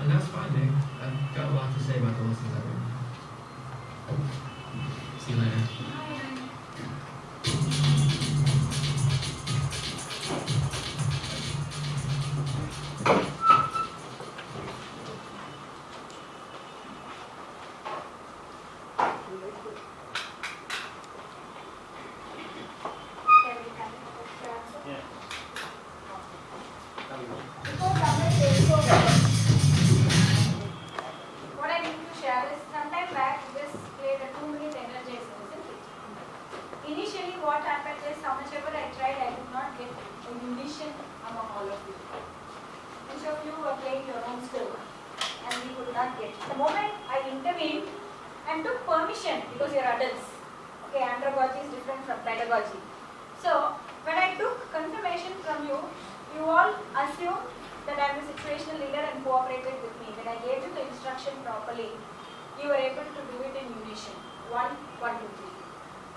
And that's fine, mate. I've got a lot to say about the lessons I learned. See you later. What I need to share is, sometime back we just played a 2-minute energizer, isn't it? Initially what happened is, how much ever I tried, I could not get a unison among all of you. Each of you were playing your own still, and we could not get. The moment I intervened and took permission, because you're adults, okay, andragogy is different from pedagogy. So, when I took confirmation from you, you all assumed that I am the situational leader and cooperated with me. When I gave you the instruction properly, you were able to do it in unison. 1, 1, 2, 3.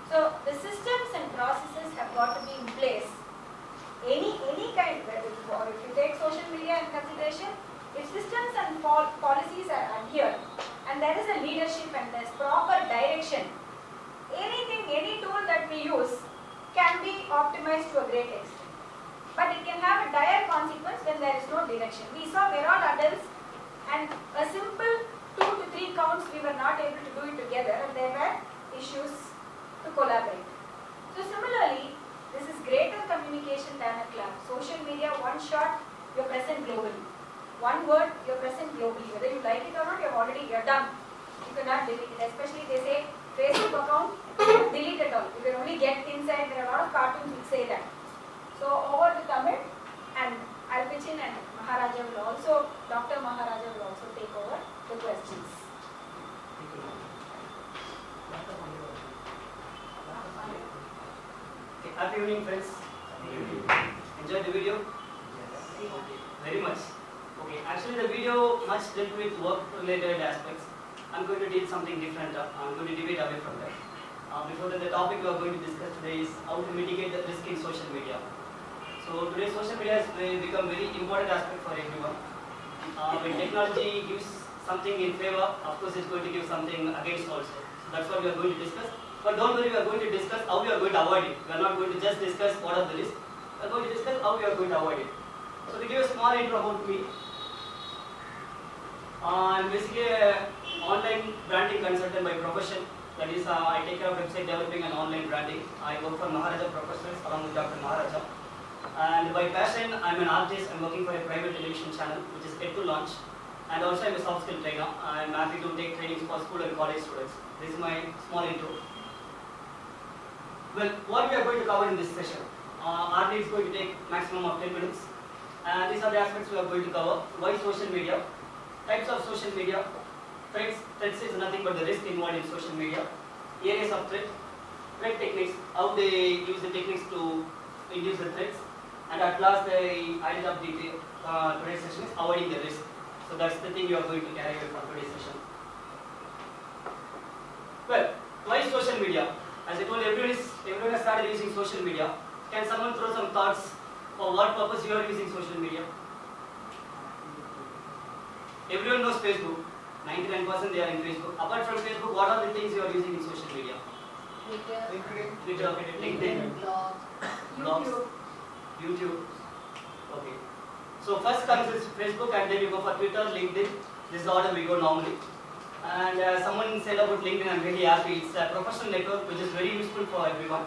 So the systems and processes have got to be in place. Any kind, or if you take social media in consideration, if systems and policies are adhered, and there is a leadership and there is proper direction, anything, any tool that we use can be optimized to a great extent. But it can have a dire consequence when there is no direction. We saw we're all adults, and a simple 2 to 3 counts we were not able to do it together, and there were issues to collaborate. So similarly, this is greater communication than a club. Social media, one shot, you're present globally. One word, you're present globally. Whether you like it or not, you're done. You cannot delete it. Especially they say Facebook account, delete it all. You can only get inside. There are a lot of cartoons which say that. So over to Tamil, and I'll pitch in, and Maharaja will also, Dr. Maharaja will also take over the questions. Okay, happy evening, friends. Enjoyed the video? Very much. Okay, actually the video much dealt with work-related aspects. I'm going to deal something different. I'm going to deviate away from that. Before that, the topic we are going to discuss today is how to mitigate the risk in social media. So today social media has become very important aspect for everyone. When technology gives something in favor, of course it's going to give something against also. So that's what we are going to discuss. But don't worry, we are going to discuss how we are going to avoid it. We are not going to just discuss what are the risks. We are going to discuss how we are going to avoid it. So to give a small intro about me, I'm basically an online branding consultant by profession. That is, I take care of website developing and online branding. I work for Maharaja Professionals along with Dr. Maharaja. And by passion, I'm an artist. I'm working for a private television channel which is yet to launch. And also I'm a soft skill trainer. I'm happy to take trainings for school and college students. This is my small intro. Well, what we are going to cover in this session? Hardly is going to take maximum of 10 minutes. And these are the aspects we are going to cover. Why social media? Types of social media. Threats is nothing but the risk involved in social media. Areas of threat techniques, how they use the techniques to induce the threats, and at last the idea of today's session is avoiding the risk. So that's the thing you are going to carry away from today's session. Well, why social media? As I told you, everyone has started using social media. Can someone throw some thoughts for what purpose you are using social media? Everyone knows Facebook. 99% they are in Facebook. Apart from Facebook, what are the things you are using in social media? Twitter, LinkedIn, blogs, YouTube. Okay. So first comes is Facebook, and then you go for Twitter, LinkedIn. This is the order we go normally. And someone said about LinkedIn, I'm really happy. It's a professional network which is very useful for everyone.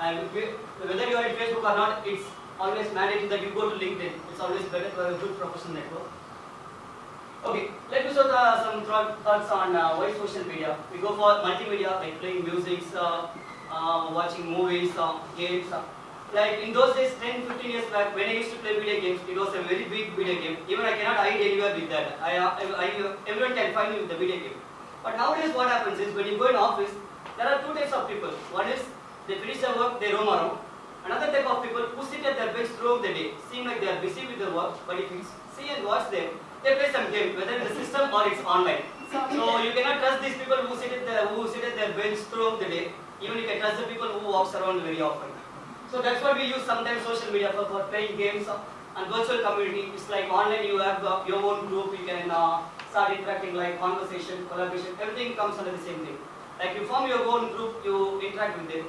And whether you are in Facebook or not, it's always mandatory that you go to LinkedIn. It's always better to have a good professional network. Okay, let me show some thoughts on why social media. We go for multimedia, like playing music, watching movies, games. Like in those days, 10-15 years back, when I used to play video games, it was a very big video game. Even I cannot hide anywhere with that. Everyone can find me with the video game. But nowadays what happens is, when you go in office, there are two types of people. One is, they finish their work, they roam around. Another type of people who sit at their bench throughout the day, seem like they are busy with their work, but if you see and watch them, they play some game, whether in the system or it's online. So you cannot trust these people who sit at their bench throughout the day. Even you can trust the people who walks around very often. So that's what we use sometimes social media for playing games, And virtual community is like online, you have your own group, you can start interacting like conversation, collaboration, everything comes under the same thing. Like you form your own group, you interact with them.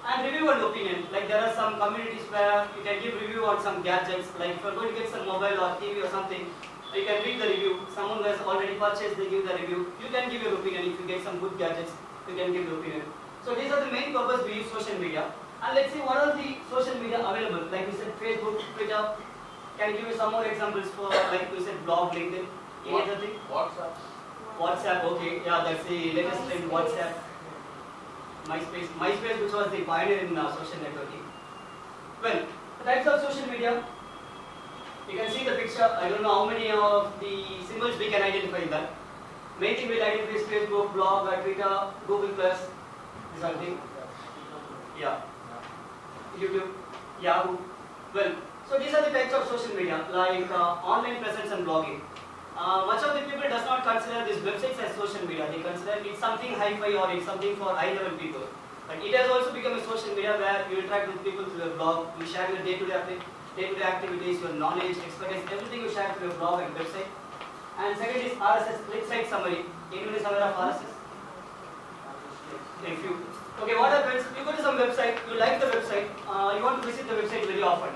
And review and opinion, like there are some communities where you can give review on some gadgets, like if you're going to get some mobile or TV or something, you can read the review. Someone who has already purchased, they give the review. You can give your opinion. If you get some good gadgets, you can give your opinion. So these are the main purpose we use social media. And let's see what are the social media available. Like we said, Facebook, Twitter. Can you give me some more examples for, like you said, blog, LinkedIn, any other thing? WhatsApp. WhatsApp, okay. Yeah, that's the latest trend, WhatsApp. MySpace, which was the pioneer in social networking. Well, the types of social media. You can see the picture. I don't know how many of the symbols we can identify in that. Main thing we'll identify is Facebook, blog, Twitter, Google+. These are the, yeah, YouTube, Yahoo. Well, so these are the types of social media, like online presence and blogging. Much of the people does not consider these websites as social media. They consider it's something hi-fi or it's something for high-level people. But it has also become a social media where you interact with people through your blog, you share your day-to-day activities, your knowledge, expertise, everything you share through your blog and website. And second is RSS, click site summary. Anyone is aware of RSS? If you, okay, what happens? You go to some website, you like the website, you want to visit the website very often.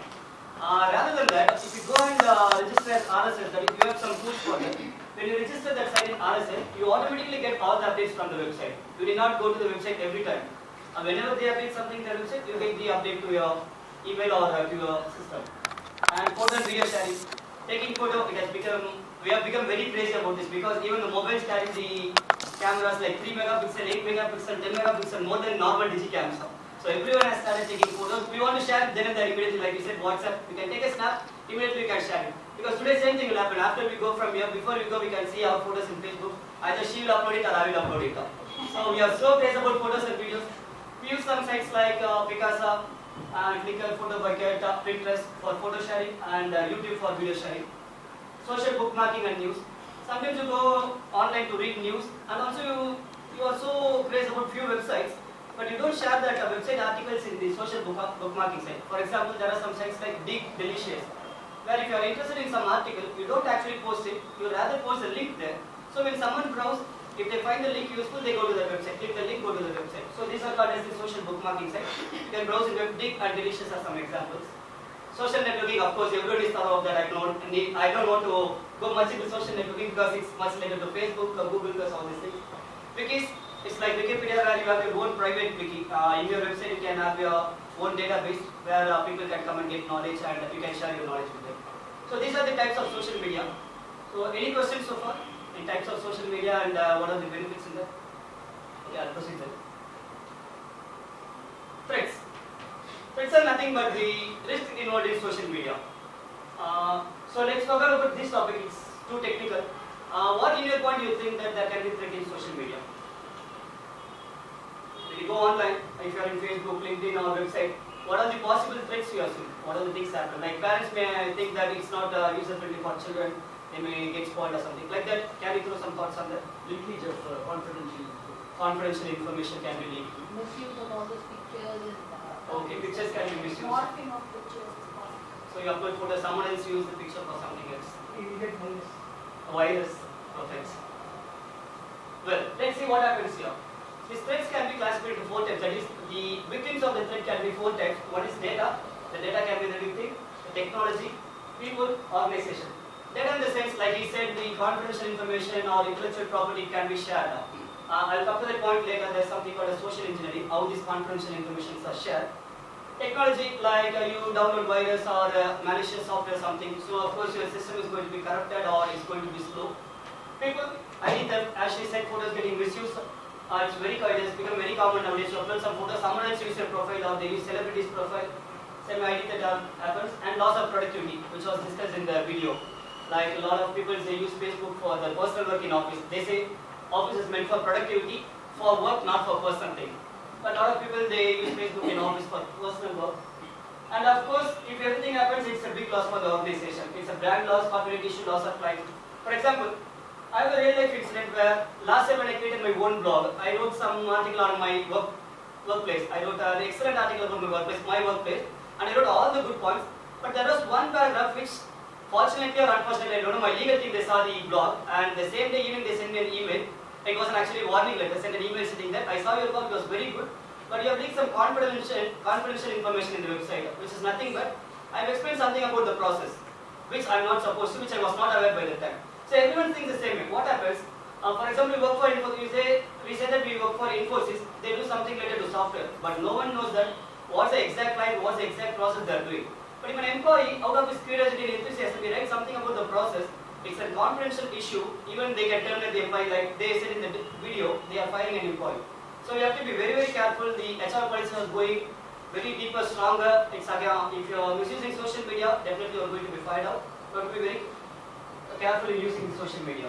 Rather than that, if you go and register as RSS, that if you have some tools for that, when you register that site in RSS, you automatically get all the updates from the website. You did not go to the website every time. Whenever they update something in the website, you get the update to your email or to your system. And photo and video sharing. Taking photo, it has become, we have become very crazy about this because even the mobiles carry the cameras like 3 megapixel, 8 megapixel, 10 megapixel, more than normal digicams. So everyone has started taking photos. We want to share it then and there immediately, like you said, WhatsApp. We can take a snap, immediately we can share it. Because today same thing will happen. After we go from here, before we go, we can see our photos in Facebook. Either she will upload it or I will upload it. So we are so crazy about photos and videos. We use some sites like Picasa, Flickr, Photo Bucket, Pinterest for photo sharing, and YouTube for video sharing. Social bookmarking and news. Sometimes you go online to read news, and also you are so crazy about few websites. But you don't share that website articles in the social bookmarking site. For example, there are some sites like Dig Delicious, where if you are interested in some article, you don't actually post it, you rather post a link there. So when someone browses, if they find the link useful, they go to the website. Click the link, go to the website. So these are called as the social bookmarking site. You can browse in web. Dig and Delicious are some examples. Social networking, of course, everybody is aware of that. I don't want to go much into social networking because it's much related to Facebook, Google, all these things. Wikis, it's like Wikipedia where you have your own private wiki. In your website, you can have your own database where people can come and get knowledge and you can share your knowledge with them. So these are the types of social media. So any questions so far in types of social media and what are the benefits in that? Okay, I'll proceed then. Threats. Threats are nothing but the risk involved in social media. So let's talk about this topic. It's too technical. What in your point do you think that there can be threat in social media? When you go online, if you are in Facebook, LinkedIn or website, what are the possible threats you assume? What are the things happen? Like parents may think that it's not user friendly for children, they may get spoiled or something like that. Can you throw some thoughts on that? Leakage of Confidential information can be leaked. Misuse of all those pictures and Okay, pictures can be misused. Morphing of pictures is possible. So you upload photo, someone else use the picture for something else. You get virus. A virus, perfect. Well, let's see what happens here. These threats can be classified into 4 types. That is, the victims of the threat can be 4 types. One is data. The data can be the victim. The technology, people, organization. Data in the sense, like he said, the confidential information or intellectual property can be shared. I'll come to that point later. There's something called a social engineering, how these confidential information are shared. Technology, like you download virus or malicious software or something, so of course your system is going to be corrupted or it's going to be slow. People, ID theft, as she said, photos getting misused. It's become very common nowadays. You upload some photos, someone else uses your profile or they use celebrity's profile. Same ID that happens. And loss of productivity, which was discussed in the video. Like a lot of people, they use Facebook for the personal work in office. They say office is meant for productivity, for work, not for personal thing. But a lot of people, they use Facebook in office for personal work. And of course, if everything happens, it's a big loss for the organization. It's a brand loss, copyright issue, loss of clients. For example, I have a real life incident where last year when I created my own blog, I wrote some article on my workplace. I wrote an excellent article about my workplace, and I wrote all the good points. But there was one paragraph which, fortunately or unfortunately, I don't know, my legal team, they saw the blog, and the same day evening they sent me an email. It wasn't actually a warning letter, sent an email saying that I saw your blog, it was very good, but you have leaked some confidential information in the website, which is nothing but I have explained something about the process, which I am not supposed to, which I was not aware by the time. So everyone thinks the same way. What happens? For example, we work for Infosys. We say that we work for Infosys. They do something related to software, but no one knows that what's the exact line, what's the exact process they are doing. But if an employee, out of his curiosity and enthusiasm, we write something about the process, it's a confidential issue. Even they can terminate the employee, like they said in the video, they are firing an employee. So we have to be very, very careful. The HR policy is going very deeper, stronger. It's again, if you are misusing social media, definitely you are going to be fired out. You have to be very careful in using the social media.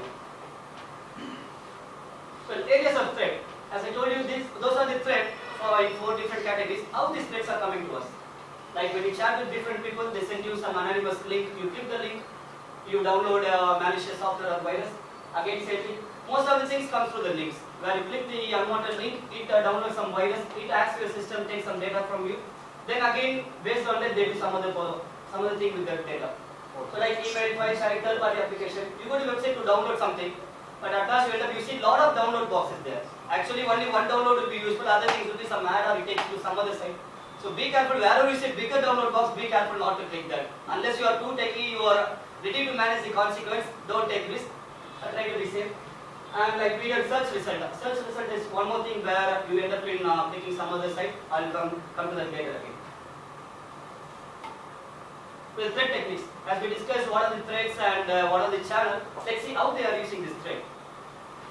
Well, areas of threat. As I told you, those are the threats in 4 different categories. How these threats are coming to us? Like when you chat with different people, they send you some anonymous link. You click the link, you download a malicious software or virus. Again, safely. Most of the things come through the links. When you click the unwanted link, it downloads some virus, it hacks your system, takes some data from you. Then again, based on that, they do some other thing with that data. So like email, file sharing, third-party application. You go to the website to download something, but at last you see a lot of download boxes there. Actually, only one download will be useful. Other things will be some ad or it takes you to some other site. So be careful. Wherever you see bigger download box, be careful not to click that. Unless you are too techy, you are ready to manage the consequence. Don't take risk. Try to be safe. And like we did search result. Search result is one more thing where you end up in clicking some other site. I'll come to that later again. With threat techniques, as we discussed what are the threats and what are the channels, let's see how they are using this threat.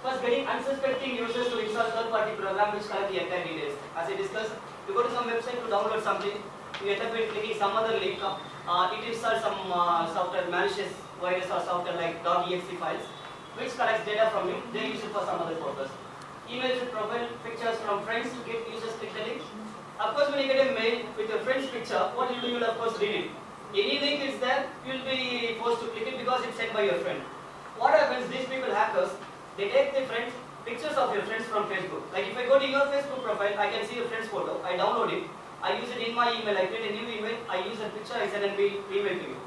First, getting unsuspecting users to install third-party program which collect the entire details. As I discussed, you go to some website to download something, you end up in clicking some other link. It installs some software, malicious virus or software like .exe files, which collects data from you. They use it for some other purpose. Emails with profile pictures from friends to get users click the link. Of course, when you get a mail with your friend's picture, what you do, you will of course read it. Any link is there, you will be forced to click it because it's sent by your friend. What happens? These people, hackers, they take the pictures of your friends from Facebook. Like if I go to your Facebook profile, I can see your friend's photo. I download it. I use it in my email. I create a new email. I use that picture. I send an email to you.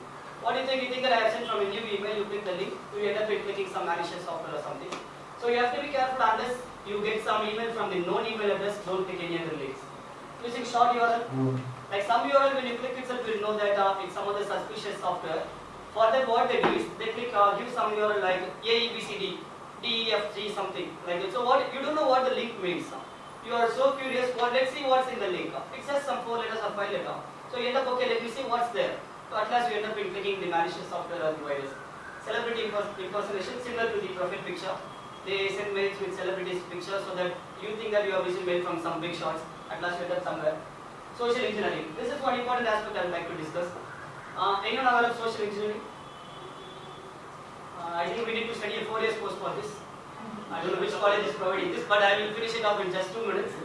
What do you think? You think that I have sent from a new email? You click the link. You end up clicking some malicious software or something. So you have to be careful unless you get some email from the known email address. Don't click any other links. Using short URL. Like some URL, when you click itself, you will know that it's some other suspicious software. For that, what they do is they click give some URL like AEBCD, DEFG something like that. So what you don't know what the link means. You are so curious. Let's see what's in the link. It's just some 4 letters or 5 letters. So you end up let me see what's there. So at last you end up in clicking the malicious software or the virus. Celebrity impersonation, similar to the profile picture. They send mails with celebrities' pictures so that you think that you have received mail from some big shots. At last you end up somewhere. Social engineering. This is one important aspect I would like to discuss. Anyone aware of social engineering? I think we need to study a 4 years course for this. I don't know which college is providing this, but I will finish it up in just 2 minutes. If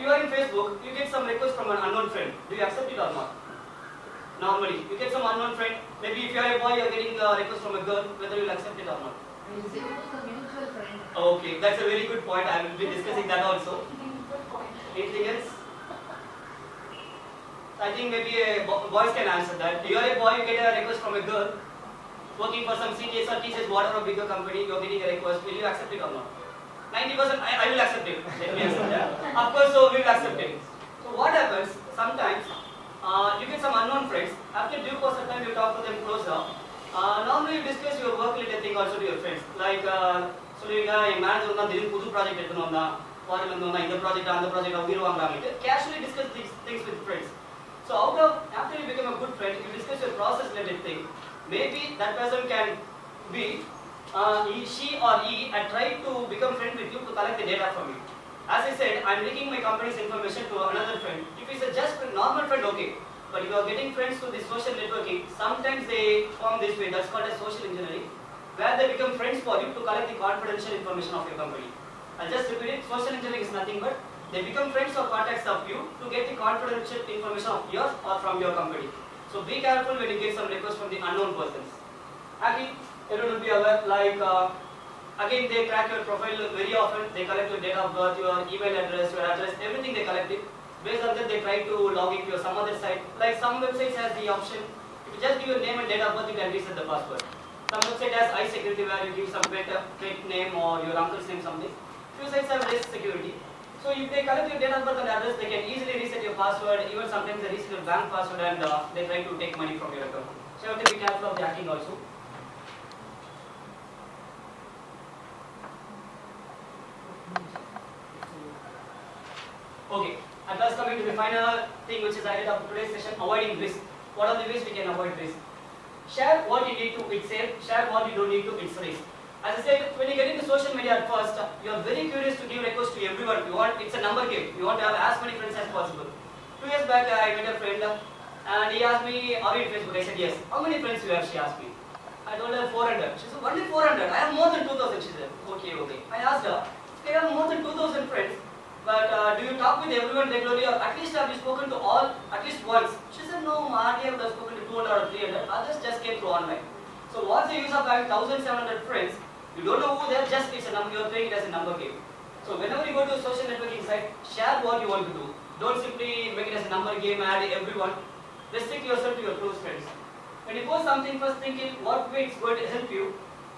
you are in Facebook, you get some request from an unknown friend. Do you accept it or not? Normally, you get some unknown friend. Maybe if you are a boy, you are getting a request from a girl, whether you will accept it or not. Okay, that's a very good point. I will be discussing that also. Anything else? I think maybe boys can answer that. You are a boy, you get a request from a girl working for some CTS or TCS, whatever bigger company, you are getting a request. Will you accept it or not? 90% I will accept it. Let me accept that. Of course, so we will accept it. So what happens? Sometimes you get some unknown friends. After due course of time, you talk to them closer. Normally you discuss your work related thing also to your friends. Like a manager didn't put project foreign in the project and the project of casually discuss these things with friends. So after you become a good friend, you discuss your process related thing. Maybe that person can be she or he had tried to become friend with you to collect the data from you. As I said, I am leaking my company's information to another friend. If it's a just normal friend, okay. But if you are getting friends through the social networking, sometimes they form this way, that's called as social engineering, where they become friends for you to collect the confidential information of your company. I'll just repeat it, social engineering is nothing but they become friends or contacts of you to get the confidential information of yours or from your company. So be careful when you get some requests from the unknown persons. Again, everyone will be aware, like again they crack your profile very often, they collect your date of birth, your email address, everything they collect it. Based on that, they try to log into some other site. Like some websites has the option, if you just give your name and date of birth, you can reset the password. Some website has iSecurity where you give some pet name or your uncle's name, something. Few sites have less security. So if they collect your date of birth and address, they can easily reset your password. Even sometimes they reset your bank password and they try to take money from your account. So you have to be careful of the hacking also. Okay, at last coming to the final thing which is added up to today's session, avoiding risk. What are the ways we can avoid risk? Share what you need to, it's safe. Share what you don't need to, it's risk. As I said, when you get into social media at first, you are very curious to give requests to everyone. It's a number game. You want to have as many friends as possible. 2 years back, I met a friend and he asked me, are you in Facebook? I said, yes. How many friends you have? She asked me. I told her 400. She said, only 400. I have more than 2000. She said, okay. I asked her, I have more than 2000 friends, but do you talk with everyone regularly, or at least have you spoken to all at least once? She said, no, hardly have spoken to 200 or 300. Others just came through online. So what's the use of having 1700 friends? You don't know who they are, just it's a number, you're playing it as a number game. So whenever you go to a social networking site, share what you want to do. Don't simply make it as a number game, add everyone. Restrict yourself to your close friends. When you post something, first think in what way it's going to help you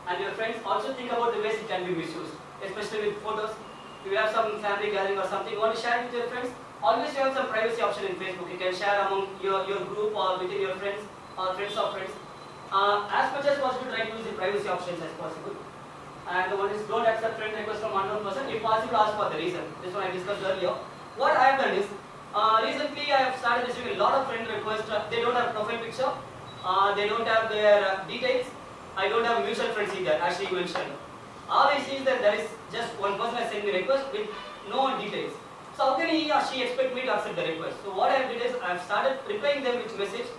and your friends. Also think about the ways it can be misused, especially with photos. If you have some family gathering or something, you want to share it with your friends, always you have some privacy option in Facebook. You can share among your group or within your friends or friends of friends. As much as possible, try to use the privacy options as possible. And the one is don't accept friend requests from unknown person. If possible, ask for the reason. This one I discussed earlier. What I have done is, recently I have started receiving a lot of friend requests. They don't have profile picture. They don't have their details. I don't have mutual friends either, as she mentioned. All I see is that there is just one person has sent me a request with no details. So how can he or she expect me to accept the request? So what I have did is I have started replying them with message.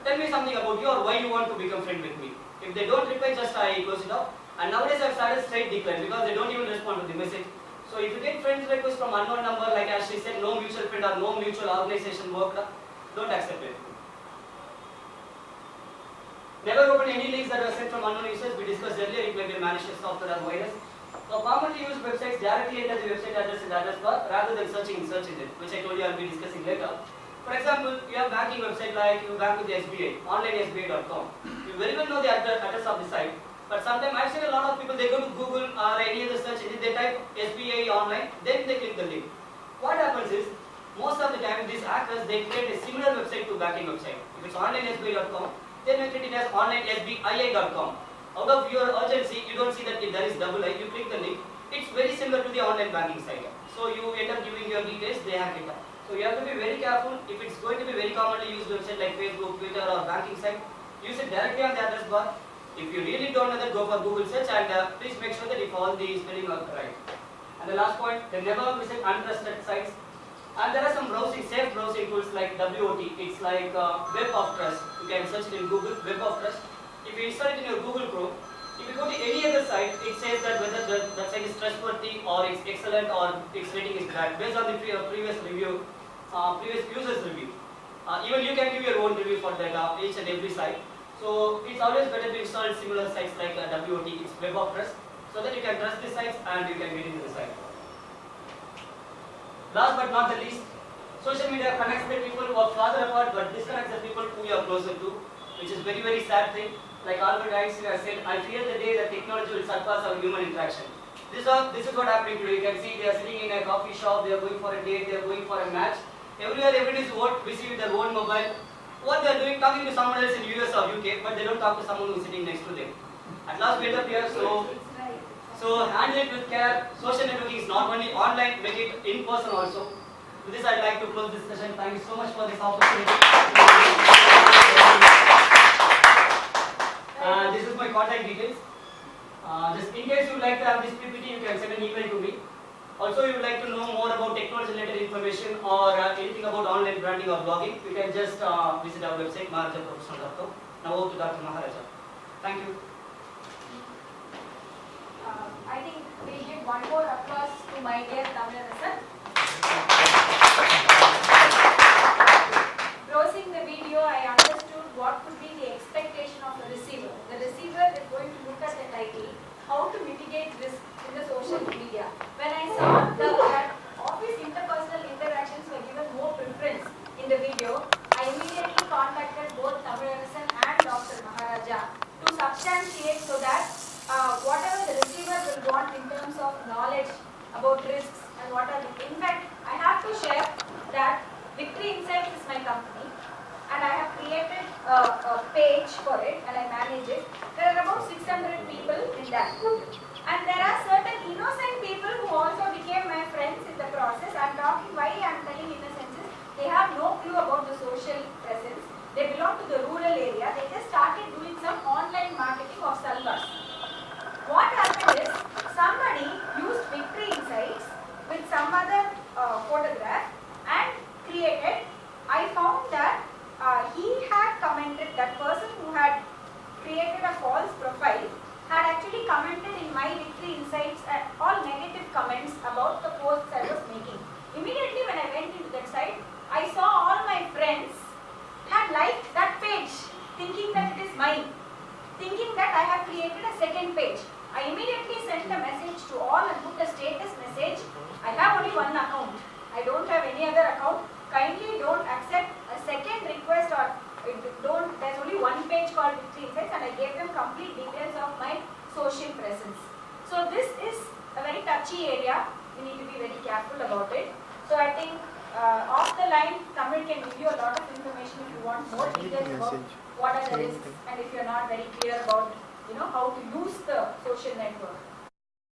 Tell me something about you or why you want to become friend with me. If they don't reply, just I close it off. And nowadays I have started straight decline because they don't even respond to the message. So if you get friends request from unknown number, like as she said, no mutual friend or no mutual organization worked, don't accept it. Never open any links that were sent from unknown users. We discussed earlier, it may be a malicious software or virus. So commonly used websites directly enter the website address in the address bar rather than searching in search engine, which I told you I will be discussing later. For example, you have banking website like you bank with the SBI, onlinesbi.com. You very well know the address of the site, but sometimes I've seen a lot of people, they go to Google or any other search engine, they type SBI online, then they click the link. What happens is, most of the time these hackers, they create a similar website to banking website. If it's onlinesbi.com, they make it as onlinesbi.com. Out of your urgency, you don't see that there is double I, you click the link. It's very similar to the online banking site. So you end up giving your details, they hack it up. So you have to be very careful. If it's going to be very commonly used website like Facebook, Twitter or banking site, use it directly on the address bar. If you really don't know that, go for Google search and please make sure that if all the spelling are right. And the last point, they never visit untrusted sites. And there are some browsing, safe browsing tools like WOT. It's like Web of Trust. You can search it in Google, Web of Trust. If you install it in your Google Chrome, if you go to any other site, it says that whether that site is trustworthy or it's excellent or its rating is bad based on the previous review, previous users review. Even you can give your own review for that each and every site. So it's always better to install similar sites like WOT, it's Web of Trust, so that you can trust the sites and you can get into the site. Last but not the least, social media connects the people who are farther apart but disconnects the people who you are closer to, which is very, very sad thing. Like Albert Einstein has said, I fear the day that technology will surpass our human interaction. This is what happening today. You can see they are sitting in a coffee shop, they are going for a date, they are going for a match. Everywhere everybody is busy with their own mobile. What they are doing, talking to someone else in US or UK, but they don't talk to someone who is sitting next to them. At last we end up here, so handle it with care. Social networking is not only online, make it in person also. With this, I'd like to close this session. Thank you so much for this opportunity. This is my contact details. Just in case you would like to have this PPT, you can send an email to me. Also, you would like to know more about technology-related information or anything about online branding or blogging, you can just visit our website, maharajaprofessional.com. Now over to Dr. Maharaja. Thank you. I think we give one more applause to my dear Tamilarasan. Browsing the video, I understood what could be the expectation of the receiver. The receiver is going to look at the title, how to mitigate risk in the social media. When I saw that office interpersonal interactions were given more data to substantiate so that whatever the receiver will want in terms of knowledge about risks and what are the, in fact, I have to share that Victory Insights is my company and I have created a page for it and I manage it. There are about 600 people in that. And there are certain innocent people who also became my friends in the process. I'm talking why I'm telling innocence is they have no clue about the social presence. They belong to the rural area. They just started doing some online marketing of salwars. What happened is somebody used Victory Insights with some other photograph and created. I found that he had commented, that person who had created a false profile had actually commented in my Victory Insights all negative comments about the posts I was making. Immediately when I went into that site, I saw all my friends had liked that page, thinking that it is mine, thinking that I have created a second page. I immediately sent a message to all and put a status message. I have only one account. I don't have any other account. Kindly don't accept a second request or don't. There's only one page called Victory Insights and I gave them complete details of my social presence. So this is a very touchy area. We need to be very careful about it. So I think off the line, Tamil can give you a lot of information if you want more details about what are the risks and if you're not very clear about how to use the social network.